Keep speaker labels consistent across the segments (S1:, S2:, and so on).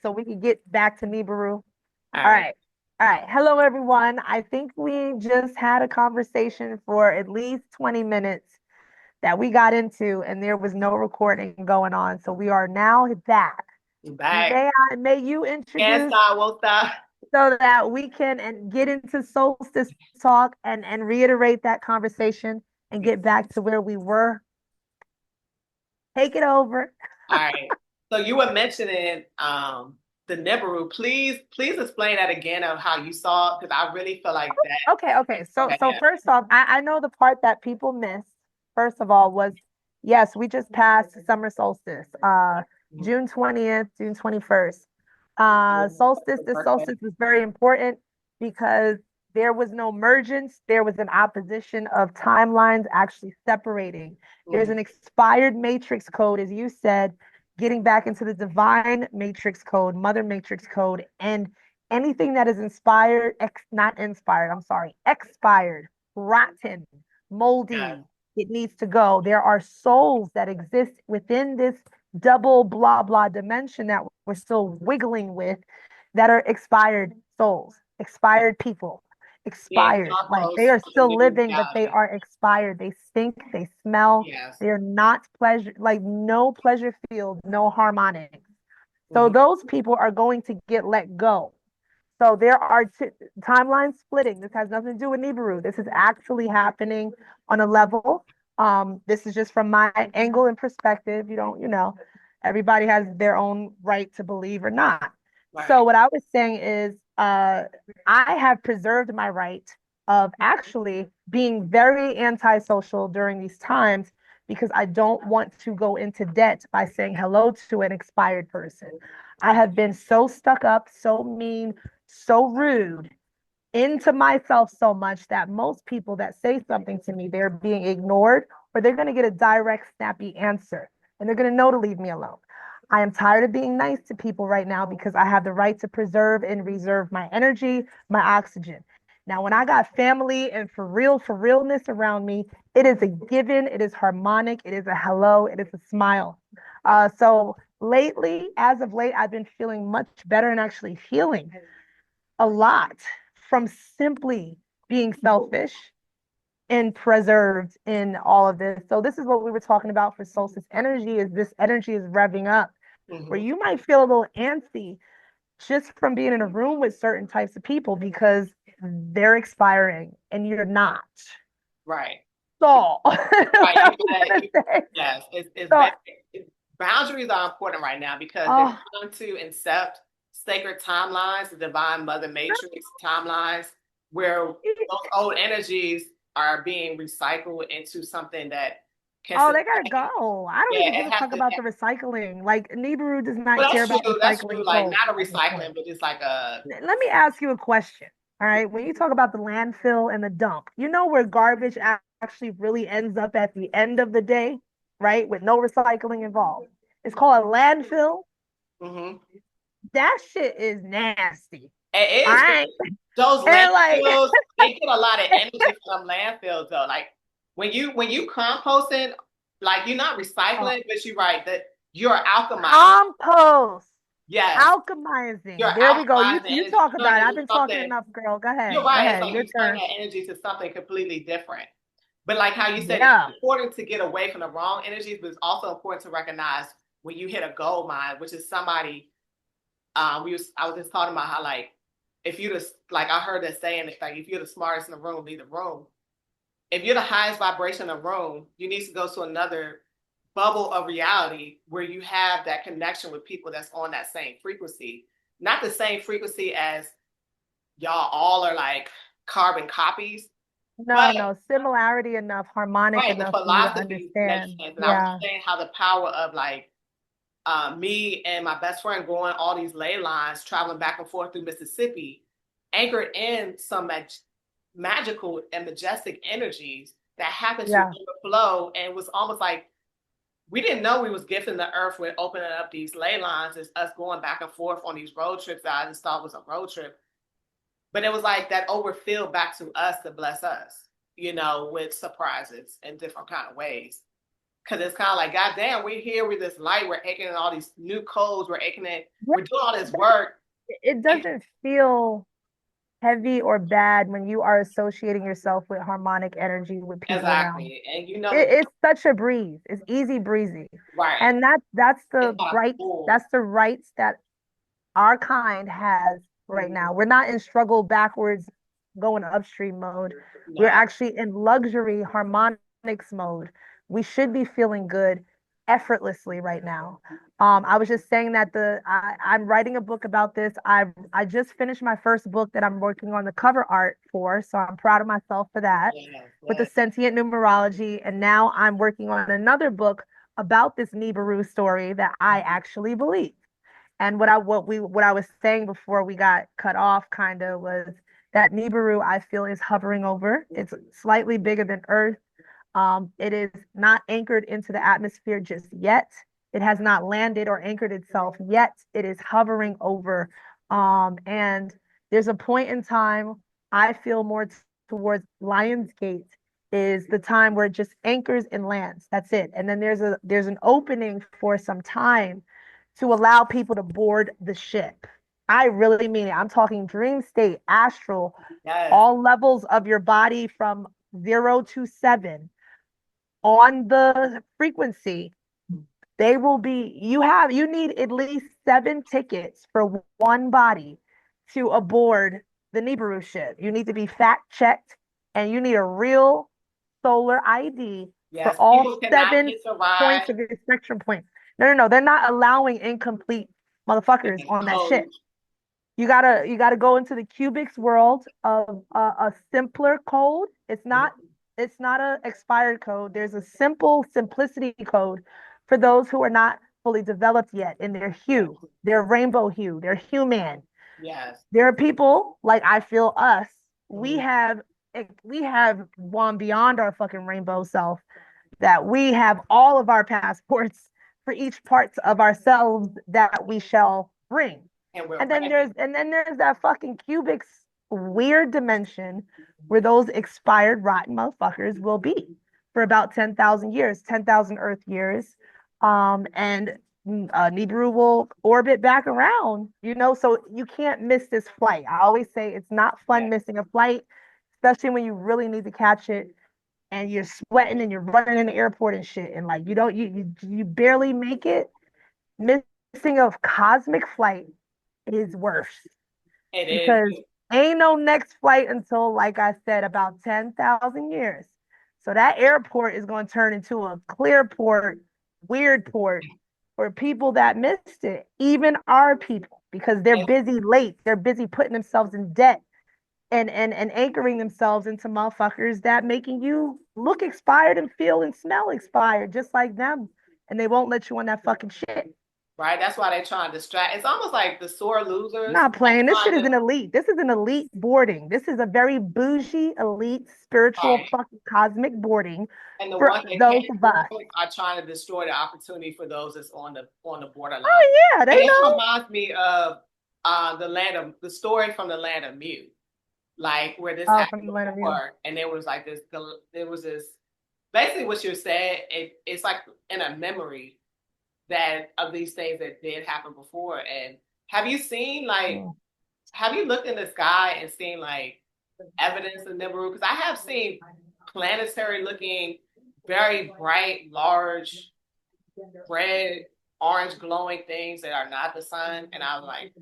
S1: so we can get back to Nibiru. All
S2: All right.
S1: right. All right. Hello, everyone. I think we just had a conversation for at least 20 minutes that we got into, and there was no recording going on. So we are now back.
S2: You back.
S1: May you
S2: Can't
S1: introduce
S2: stop, won't stop.
S1: so that we can and get into solstice talk and reiterate that conversation and get back to where we were. Take it over.
S2: All right. So you were mentioning the Nibiru. Please explain that again of how you saw it because I really feel like that.
S1: Okay. So
S2: Okay,
S1: so
S2: yeah.
S1: first off, I know the part that people missed, first of all, was yes, we just passed summer solstice, June 20th, June 21st. This
S2: Birthday.
S1: solstice was very important because there was no mergence, there was an opposition of timelines actually separating. There's
S2: Mhm.
S1: an expired matrix code, as you said, getting back into the divine matrix code, mother matrix code, and anything that is inspired, not inspired, I'm sorry, expired, rotten,
S2: Yeah.
S1: moldy, it needs to go. There are souls that exist within this double blah blah dimension that we're still wiggling with that are expired souls, expired people,
S2: Being
S1: expired. Like they
S2: compost
S1: are
S2: for the
S1: still
S2: new
S1: living, but they
S2: reality.
S1: are expired. They stink, they smell,
S2: Yes.
S1: they're not pleasure, like no pleasure field, no harmonic. So
S2: Mhm.
S1: those people are going to get let go. So there are timelines splitting. This has nothing to do with Nibiru. This is actually happening on a level. This is just from my angle and perspective. Everybody has their own right to believe or not. So
S2: Right.
S1: what I was saying is, I have preserved my right of actually being very antisocial during these times because I don't want to go into debt by saying hello to an expired person. I have been so stuck up, so mean, so rude into myself so much that most people that say something to me, they're being ignored or they're going to get a direct, snappy answer and they're going to know to leave me alone. I am tired of being nice to people right now because I have the right to preserve and reserve my energy, my oxygen. Now, when I got family and for realness around me, it is a given, it is harmonic, it is a hello, it is a smile. So lately, as of late, I've been feeling much better and actually healing a lot from simply being selfish and preserved in all of this. So this is what we were talking about for solstice energy is this energy is revving up where
S2: Mhm.
S1: you might feel a little antsy just from being in a room with certain types of people because they're expiring and you're not.
S2: Right.
S1: So what
S2: Right.
S1: I want to say.
S2: Yes. It's
S1: So
S2: very boundaries are important right now because they're
S1: oh,
S2: trying to accept sacred timelines, the divine mother matrix timelines, where those old energies are being recycled into something that can
S1: oh,
S2: sustain.
S1: they gotta go. I don't
S2: Yeah,
S1: even give
S2: it
S1: a
S2: has
S1: fuck
S2: to.
S1: about the recycling. Like Nibiru does not
S2: Well,
S1: care
S2: that's
S1: about
S2: true. That's true.
S1: recycling
S2: Like
S1: souls
S2: not a
S1: at this point.
S2: recycling, but it's like a.
S1: Let me ask you a question. All right. When you talk about the landfill and the dump, you know where garbage actually really ends up at the end of the day, right? With no recycling involved. It's called a landfill.
S2: Mhm.
S1: That shit is nasty.
S2: It
S1: All
S2: is
S1: right.
S2: those
S1: And like,
S2: landfills. They get a lot of energy from landfills, though. Like when you composting, like you're not
S1: oh,
S2: recycling, but you're right that you're alchemizing.
S1: compost,
S2: Yes, you're
S1: alchemizing. There we go. You
S2: alchemizing
S1: you
S2: energy,
S1: talk
S2: turning
S1: about
S2: it
S1: it. I've
S2: into
S1: been talking
S2: something.
S1: enough, girl. Go
S2: You're
S1: ahead. Go
S2: right. It's
S1: ahead.
S2: like
S1: Your
S2: you turn
S1: turn.
S2: that energy to something completely different. But like how you said, it's
S1: Yeah.
S2: important to get away from the wrong energies, but it's also important to recognize when you hit a gold mine, which is somebody. I was just talking about how like if you just like I heard that saying, it's like if you're the smartest in the room, leave the room. If you're the highest vibration in the room, you need to go to another bubble of reality where you have that connection with people that's on that same frequency. Not the same frequency as y'all all are like carbon copies,
S1: No,
S2: but
S1: no, similarity enough, harmonic
S2: right, the
S1: enough for you to
S2: philosophies make
S1: understand.
S2: sense. And I was
S1: Yeah.
S2: saying how the power of like me and my best friend going all these ley lines, traveling back and forth through Mississippi, anchored in some magical and majestic energies that happened to
S1: Yeah.
S2: overflow, and it was almost like we didn't know we was gifting the earth with opening up these ley lines as us going back and forth on these road trips that I just thought was a road trip. But it was like that overfilled back to us to bless us, with surprises in different kind of ways. Cause it's kind of like, God damn, we're here with this light, we're aching in all these new codes, we're aching it,
S1: Yeah,
S2: we're doing all this work.
S1: it
S2: And
S1: doesn't feel heavy or bad when you are associating yourself with harmonic energy with people around.
S2: exactly. And you know
S1: It's such a breeze. It's easy breezy.
S2: right.
S1: And that's
S2: It's
S1: the
S2: not a
S1: rights,
S2: pull.
S1: that's the rights that our kind has right now. We're not in struggle backwards, going upstream mode. We're
S2: No.
S1: actually in luxury harmonics mode. We should be feeling good effortlessly right now. I was just saying that I'm writing a book about this. I just finished my first book that I'm working on the cover art for, so I'm proud of myself for that
S2: Yes,
S1: with the
S2: yes.
S1: sentient numerology. And now I'm working on another book about this Nibiru story that I actually believe. And what I was saying before we got cut off kind of was that Nibiru I feel is hovering over. It's slightly bigger than Earth. It is not anchored into the atmosphere just yet. It has not landed or anchored itself yet. It is hovering over. And there's a point in time I feel more towards Lionsgate is the time where it just anchors and lands. That's it. And then there's an opening for some time to allow people to board the ship. I really mean it. I'm talking dream state, astral,
S2: Yes.
S1: all levels of your body from 0 to 7 on the frequency. They will be, you need at least 7 tickets for one body to aboard the Nibiru ship. You need to be fact checked and you need a real solar ID for
S2: Yes.
S1: all
S2: People cannot
S1: seven
S2: hitch a
S1: points
S2: ride
S1: of your spectrum point. No, no, no. They're not allowing incomplete
S2: in
S1: motherfuckers
S2: the
S1: on that
S2: code.
S1: ship. You gotta go into the cubics world of a simpler code. It's not a expired code. There's a simple simplicity code for those who are not fully developed yet in their
S2: Yes.
S1: hue, their rainbow hue, their human.
S2: Yes.
S1: There are people like I feel us. We
S2: Mhm.
S1: have we have gone beyond our fucking rainbow self, that we have all of our passports for each parts of ourselves that we shall bring.
S2: And we're
S1: And then there's
S2: ready.
S1: and then there's that fucking cubics weird dimension where those expired rotten motherfuckers will be for about 10,000 years, 10,000 Earth years. And Nibiru will orbit back around, so you can't miss this flight. I always say it's not fun
S2: Yes.
S1: missing a flight, especially when you really need to catch it and you're sweating and you're running in the airport and shit. And like, you don't, you barely make it. Missing a cosmic flight is worse
S2: It
S1: because
S2: is.
S1: ain't no next flight until, like I said, about 10,000 years. So that airport is going to turn into a clear port, weird port for people that missed it, even our people, because they're
S2: And,
S1: busy late. They're busy putting themselves in debt and anchoring themselves into motherfuckers that making you look expired and feel and smell expired just like them. And they won't let you on that fucking shit.
S2: right. That's why they're trying to distract. It's almost like the sore
S1: I'm
S2: losers
S1: not
S2: are
S1: playing. This shit
S2: trying
S1: is
S2: to.
S1: an elite. This is an elite boarding. This is a very bougie, elite, spiritual,
S2: Right.
S1: fucking cosmic boarding
S2: And the
S1: for
S2: ones that
S1: those
S2: can't
S1: of us.
S2: afford it are trying to destroy the opportunity for those that's on the borderline.
S1: Oh yeah, they
S2: And this
S1: know.
S2: reminds me of the story from the land of Mute, like where this
S1: Oh,
S2: happened
S1: from the land of you.
S2: before, and there was like there was this basically what you said. It's like in a memory that of these things that did happen before. And have you seen like
S1: Oh.
S2: have you looked in the sky and seen like evidence of Nibiru? Because I have seen planetary looking, very bright, large, red, orange glowing things that are not the sun. And I was like,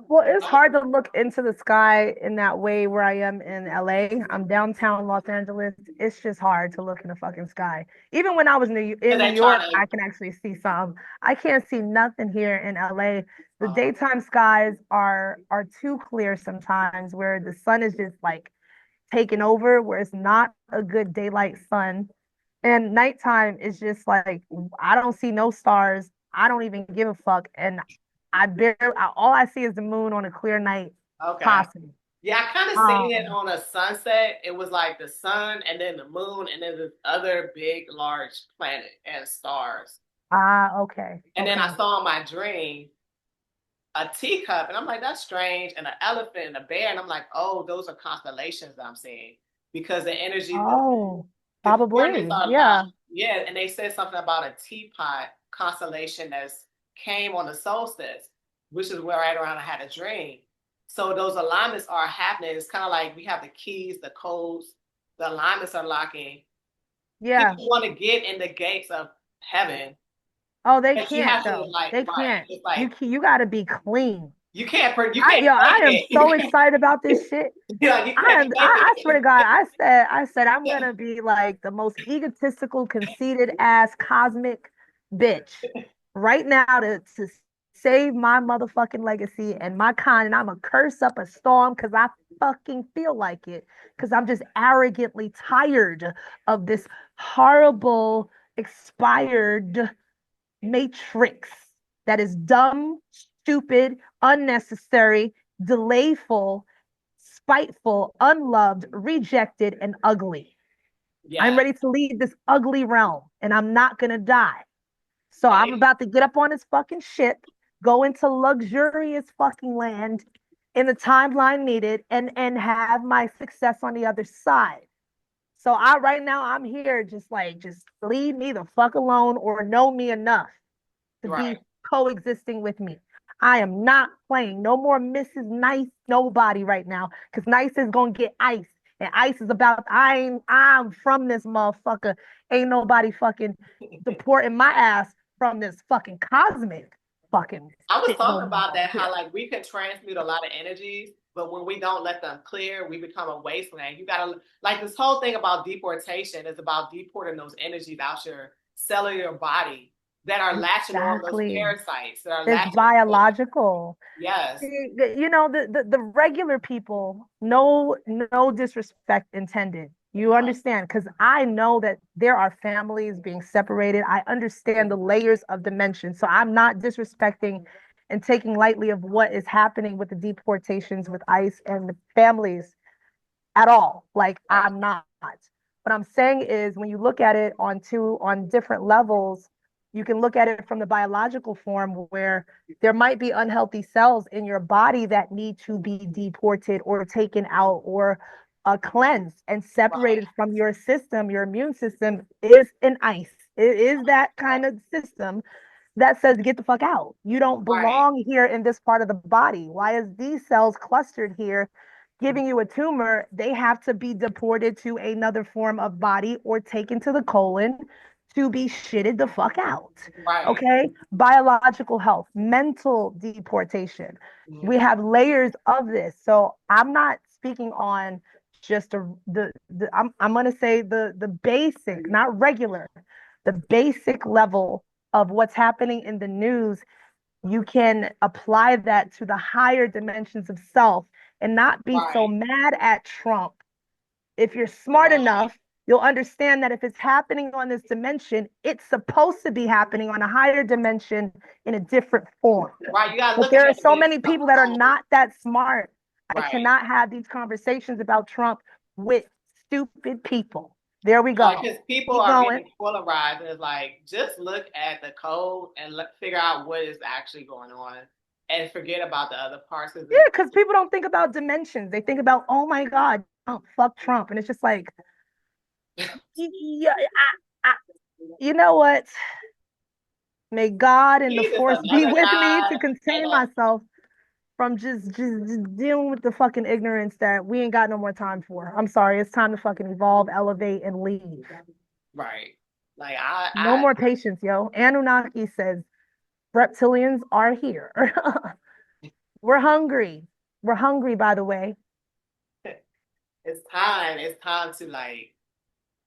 S1: Well, it's hard to look into the sky in that way where I am in LA. I'm downtown Los Angeles. It's just hard to look in the fucking sky. Even when I was
S2: because
S1: in New
S2: they're
S1: York,
S2: trying
S1: I can actually see some. I can't see nothing here in LA. The
S2: to,
S1: daytime skies are too clear sometimes where the sun is just like taking over, where it's not a good daylight sun. And nighttime is just like I don't see no stars. I don't even give a fuck. And all I see is the moon on a clear night,
S2: okay.
S1: possible.
S2: Yeah, I kind of seen it
S1: Um,
S2: on a sunset. It was like the sun and then the moon and then the other big, large planet and stars.
S1: okay,
S2: And then I
S1: okay.
S2: saw in my dream a teacup, and I'm like, that's strange, and an elephant and a bear, and I'm like, oh, those are constellations that I'm seeing because the energy,
S1: Oh.
S2: before they
S1: Probably.
S2: started
S1: Yeah.
S2: allowing, yeah, and they said something about a teapot constellation that's came on the solstice, which is where right around I had a dream. So those alignments are happening. It's kind of like we have the keys, the codes, the alignments are locking.
S1: Yeah.
S2: People want to get in the gates of heaven,
S1: Oh, they
S2: but you
S1: can't
S2: have to
S1: though.
S2: like
S1: They
S2: right.
S1: can't.
S2: It's like
S1: You got to be clean.
S2: you can't
S1: I
S2: fake
S1: am so
S2: it.
S1: excited about this shit.
S2: Yeah, you can't fake
S1: I swear to
S2: it.
S1: God, I said I'm gonna be like the most egotistical, conceited ass cosmic bitch right now to save my motherfucking legacy and my kind, and I'm gonna curse up a storm because I fucking feel like it. Because I'm just arrogantly tired of this horrible, expired matrix that is dumb, stupid, unnecessary, delayful, spiteful, unloved, rejected, and ugly. I'm
S2: Yeah.
S1: ready to leave this ugly realm and I'm not going to die. So
S2: And
S1: I'm about to get up on this fucking ship, go into luxurious fucking land in the timeline needed and have my success on the other side. So I right now I'm here just leave me the fuck alone or know me enough to
S2: right,
S1: be coexisting with me. I am not playing no more Mrs. Nice nobody right now because Nice is gonna get ice. And ice is about I'm from this motherfucker. Ain't nobody fucking supporting my ass from this fucking cosmic fucking
S2: I was
S1: shit
S2: talking
S1: going
S2: about
S1: on
S2: that, how
S1: here.
S2: like we can transmute a lot of energies, but when we don't let them clear, we become a wasteland. You gotta like this whole thing about deportation is about deporting those energies out your cellular body that are latching on those
S1: Exactly.
S2: parasites that are
S1: It's
S2: latching on.
S1: biological.
S2: Yes.
S1: You know the regular people, no disrespect intended, you
S2: Right.
S1: understand, because I know that there are families being separated. I understand the layers of dimension, so I'm not disrespecting and taking lightly of what is happening with the deportations with ICE and the families at all. Like
S2: Right.
S1: I'm not. What I'm saying is when you look at it on different levels, you can look at it from the biological form where there might be unhealthy cells in your body that need to be deported or taken out or cleansed and
S2: Right.
S1: separated from your system. Your immune system is an ice. It is that kind of system that says get the fuck out. You don't
S2: Right.
S1: belong here in this part of the body. Why is these cells clustered here giving you a tumor? They have to be deported to another form of body or taken to the colon to be shitted the fuck out.
S2: Right.
S1: Okay? Biological health, mental deportation.
S2: Mhm.
S1: We have layers of this. So I'm not speaking on just I'm gonna say the basic, not regular, the basic level of what's happening in the news. You can apply that to the higher dimensions of self and not be so
S2: Right.
S1: mad at Trump. If you're smart
S2: Right.
S1: enough, you'll understand that if it's happening on this dimension, it's supposed to be happening on a higher dimension in a different form.
S2: Right. You gotta
S1: But
S2: look at
S1: there are
S2: it
S1: so
S2: with
S1: many
S2: a
S1: people that are
S2: whole.
S1: not that smart. I
S2: Right.
S1: cannot have these conversations about Trump with stupid people. There we
S2: Like,
S1: go.
S2: because people
S1: Keep
S2: are
S1: going.
S2: getting polarized, and it's like just look at the code and figure out what is actually going on, and forget about the other parts. Because
S1: Yeah, because people don't think about dimensions. They think about, oh my God, oh, fuck Trump. And it's just like, yeah, you know what? May God and the
S2: he's just
S1: force be
S2: another
S1: with me
S2: guy,
S1: to
S2: and
S1: contain myself from just dealing with the fucking ignorance that we ain't got no more time for. I'm sorry. It's time to fucking evolve, elevate, and leave.
S2: right. Like
S1: No more patience, yo. Anunnaki says reptilians are here. We're hungry. We're hungry, by the way.
S2: it's time. It's time to like,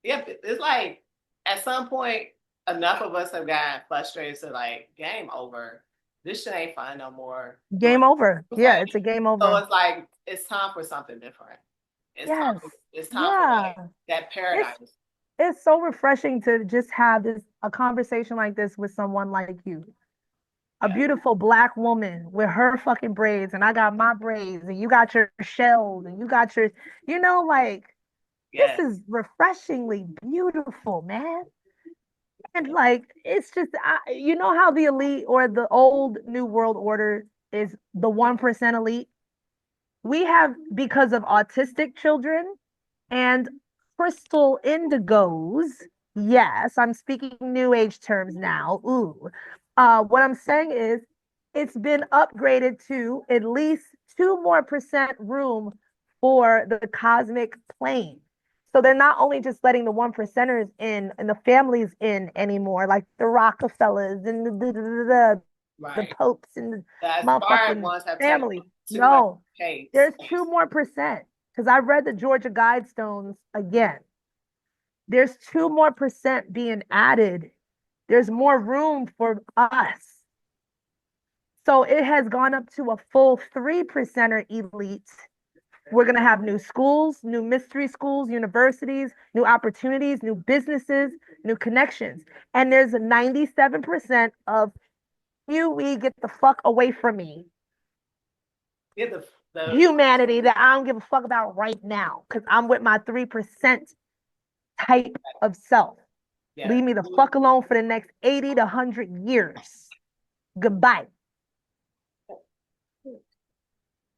S2: yeah. It's like at some point, enough of us have gotten frustrated to like, game over. This shit ain't fun no more. Doing,
S1: Game over.
S2: you know what I'm
S1: Yeah,
S2: saying?
S1: it's a game
S2: So
S1: over.
S2: it's like it's time for something different. It's time.
S1: Yes.
S2: It's time for
S1: Yeah.
S2: like that
S1: It's
S2: paradigm.
S1: it's so refreshing to just have this a conversation like this with someone like you. A
S2: Yeah.
S1: beautiful black woman with her fucking braids, and I got my braids, and you got your shells, and you got your, like this
S2: Yeah.
S1: is refreshingly beautiful, man. And like it's just, you know how the elite or the old new world order is the 1% elite. We have because of autistic children and crystal indigos. Yes, I'm speaking new age terms now. Ooh. What I'm saying is it's been upgraded to at least 2% more room for the cosmic plane. So they're not only just letting the one percenters in and the families in anymore, like the Rockefellers and the
S2: Right.
S1: popes and the
S2: The aspired
S1: motherfucking
S2: ones have taken
S1: families.
S2: too much
S1: No,
S2: space.
S1: there's 2% more. Because I read the Georgia Guidestones again. There's 2% more being added. There's more room for us. So it has gone up to a full 3%er elite. We're going to have new schools, new mystery schools, universities, new opportunities, new businesses, new connections. And there's a 97% of we get the fuck away from me.
S2: Yeah, the
S1: Humanity that I don't give a fuck about right now because I'm with my 3% type of self.
S2: yeah.
S1: Leave me the fuck alone for the next 80 to 100 years. Goodbye.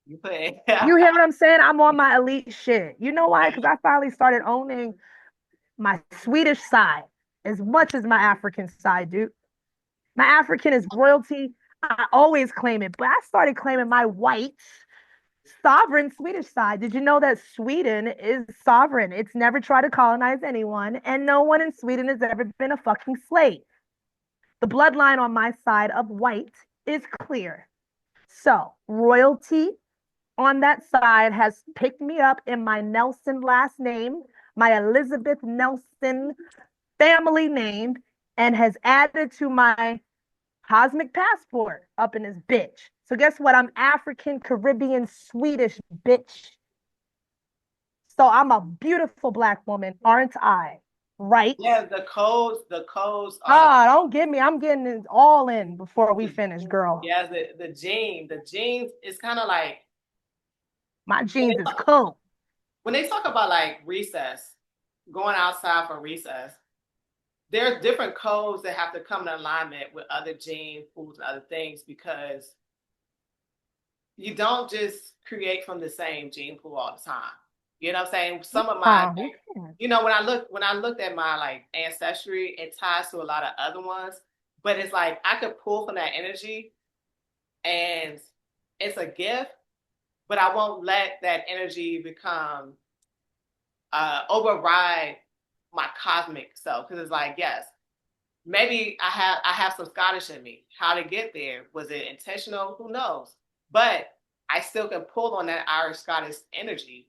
S2: You put it.
S1: You hear what I'm saying? I'm on my elite shit. You know why? Because I finally started owning my Swedish side as much as my African side, dude. My African is royalty. I always claim it, but I started claiming my white sovereign Swedish side. Did you know that Sweden is sovereign? It's never tried to colonize anyone, and no one in Sweden has ever been a fucking slave. The bloodline on my side of white is clear. So, royalty on that side has picked me up in my Nelson last name, my Elizabeth Nelson family name, and has added to my cosmic passport up in this bitch. So guess what? I'm African, Caribbean, Swedish, bitch. So I'm a beautiful black woman, aren't I? Right?
S2: Yeah, the codes are.
S1: Ah, don't get me. I'm getting it all in before we finish, girl.
S2: Yeah, the genes is kind of like
S1: My
S2: when
S1: jeans is cool.
S2: they talk about like recess, going outside for recess. There's different codes that have to come in alignment with other genes, foods, and other things because you don't just create from the same gene pool all the time. You know what I'm saying? Some of my, you know, when I looked at my like ancestry, it ties to a lot of other ones, but it's like I could pull from that energy and it's a gift, but I won't let that energy become override my cosmic self. Because it's like, yes, maybe I have some Scottish in me. How to get there? Was it intentional? Who knows? But I still can pull on that Irish Scottish energy.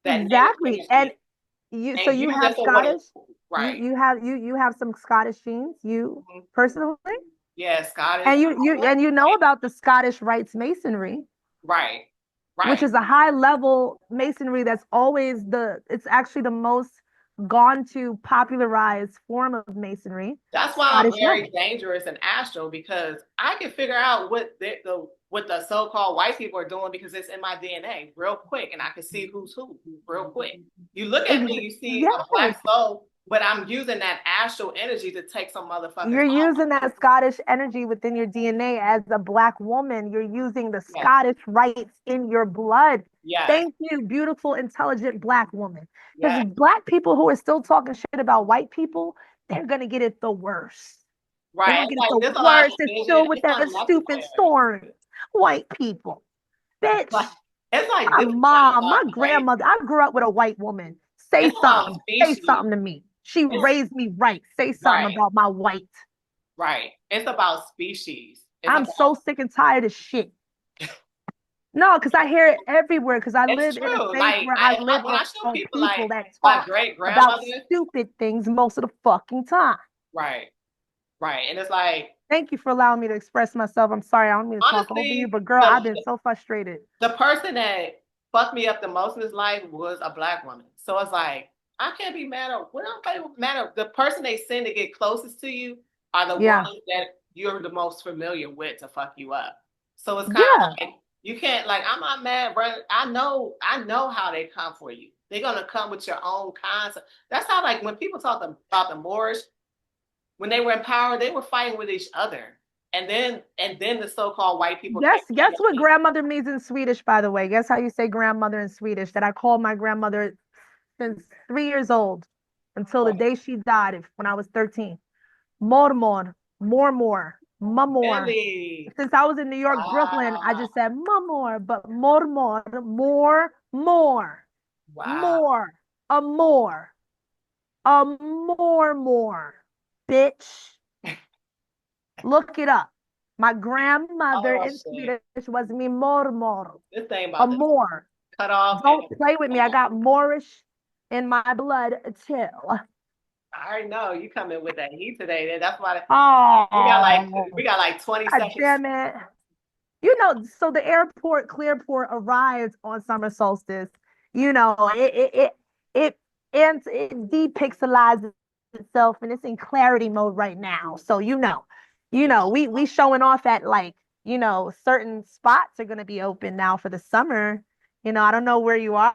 S2: That
S1: Exactly. And so
S2: and
S1: you
S2: use
S1: have
S2: it for what
S1: Scottish?
S2: it's right.
S1: You have some Scottish genes, you personally?
S2: Yeah, Scottish.
S1: And you know about the Scottish Rites Masonry,
S2: Right.
S1: which
S2: Right.
S1: is a high level masonry that's always it's actually the most gone to popularized form of masonry.
S2: That's why I'm
S1: Scottish
S2: very
S1: Rite.
S2: dangerous in astro because I can figure out what the so-called white people are doing because it's in my DNA real quick, and I can see who's who real quick. You look at me, you see a
S1: Yes.
S2: black soul, but I'm using that astral energy to take some motherfuckers
S1: You're
S2: out.
S1: using that Scottish energy within your DNA as a black woman. You're using the
S2: Yes.
S1: Scottish rites in your blood.
S2: Yes.
S1: Thank you, beautiful, intelligent black woman. Because
S2: Yes.
S1: black people who are still talking shit about white people, they're gonna get it the worst. They're
S2: Right.
S1: gonna
S2: It's
S1: get it
S2: like
S1: the
S2: there's a lot
S1: worst.
S2: of
S1: They're
S2: division.
S1: still with
S2: It's
S1: that stupid
S2: unnecessary.
S1: story. White people. Bitch.
S2: It's like
S1: My
S2: this is not
S1: mom, my
S2: about race.
S1: grandmother, I grew up with a white woman. Say
S2: It's about
S1: something. Say
S2: species.
S1: something to me. She
S2: It's
S1: raised me right. Say something
S2: right.
S1: about my white.
S2: Right. It's about species. It's
S1: I'm
S2: about
S1: so sick and tired of shit. No, because I hear it everywhere. Because I
S2: it's
S1: live in a
S2: true.
S1: space
S2: Like
S1: where I live
S2: when I show
S1: around
S2: people
S1: people
S2: like
S1: that
S2: my
S1: talk
S2: great
S1: about
S2: grandmother,
S1: stupid things most of the fucking time.
S2: right, right, and it's like
S1: Thank you for allowing me to express myself. I'm sorry, I don't mean to talk over you,
S2: honestly,
S1: but girl, I've been so frustrated.
S2: the person that fucked me up the most in his life was a black woman. So it's like I can't be mad at what I'm mad at. The person they send to get closest to you are the
S1: Yeah.
S2: ones that you're the most familiar with to fuck you up. So it's kind of
S1: Yeah.
S2: like you can't like I'm not mad, bro. I know how they come for you. They're gonna come with your own concept. That's how like when people talk about the Moorish, when they were in power, they were fighting with each other. And then the so-called white people came.
S1: Guess what grandmother means in Swedish, by the way. Guess how you say grandmother in Swedish? That I call my grandmother since 3 years old until the day she died when I was 13. More, more, more, more.
S2: Really?
S1: Since I was in New York, Brooklyn, I
S2: Wow.
S1: just said more, but more,
S2: Wow.
S1: more, more, more, bitch. Look it up. My grandmother
S2: Oh
S1: in
S2: shit.
S1: Swedish was me more,
S2: This thing about to
S1: more.
S2: cut off and
S1: Don't play with me. I got Moorish in my blood too.
S2: I already know you coming with that heat today. That's why we got like
S1: Oh,
S2: we got like 20
S1: God
S2: seconds.
S1: damn it. So the airport, Clearport arrives on summer solstice. You know, it and it depixelizes itself and it's in clarity mode right now. So we showing off at like, certain spots are gonna be open now for the summer. I don't know where you are